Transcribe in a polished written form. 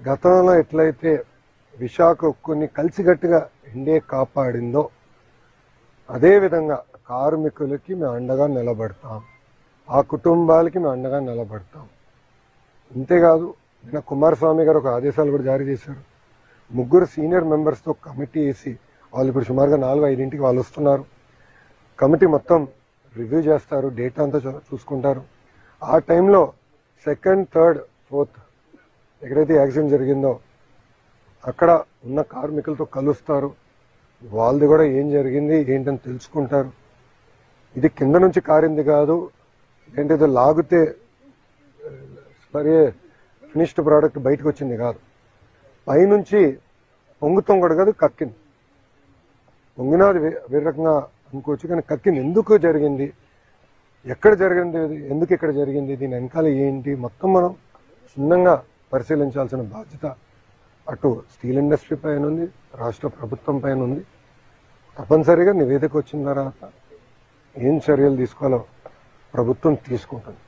గతంలో ఎట్లయితే విశాఖ ఉక్కుని కలిసికట్టుగా ఎన్డీఏ కాపాడిందో అదేవిధంగా కార్మికులకి మేము అండగా నిలబడతాం, ఆ కుటుంబాలకి మేము అండగా నిలబడతాం. అంతేకాదు నిన్న కుమారస్వామి గారు ఒక ఆదేశాలు కూడా జారీ చేశారు. 3 సీనియర్ మెంబర్స్తో కమిటీ వేసి వాళ్ళు ఇప్పుడు సుమారుగా 4-5 వాళ్ళు వస్తున్నారు. కమిటీ మొత్తం రివ్యూ చేస్తారు, డేటా అంతా చూసుకుంటారు. ఆ టైంలో 2nd, 3rd, 4th ఎక్కడైతే యాక్సిడెంట్ జరిగిందో అక్కడ ఉన్న కార్మికులతో కలుస్తారు. వాళ్ళది కూడా ఏం జరిగింది ఏంటని తెలుసుకుంటారు. ఇది కింద నుంచి కారింది కాదు, ఏంటిదో లాగితే ఫినిష్డ్ ప్రోడక్ట్ బయటకు వచ్చింది కాదు, పైనుంచి పొంగుతాం కూడా కాదు, కక్కింది. పొంగినది వేరే రకంగా అనుకోవచ్చు, కానీ కక్కింది. ఎందుకు జరిగింది, ఎక్కడ జరిగింది, ఎందుకు ఇక్కడ జరిగింది, దీని వెనకాల ఏంటి మొత్తం మనం క్షుణ్ణంగా పరిశీలించాల్సిన బాధ్యత అటు స్టీల్ ఇండస్ట్రీ పైన ఉంది, రాష్ట్ర ప్రభుత్వం పైన ఉంది. తప్పనిసరిగా నివేదిక వచ్చిన తర్వాత ఏం చర్యలు తీసుకోవాలో ప్రభుత్వం తీసుకుంటుంది.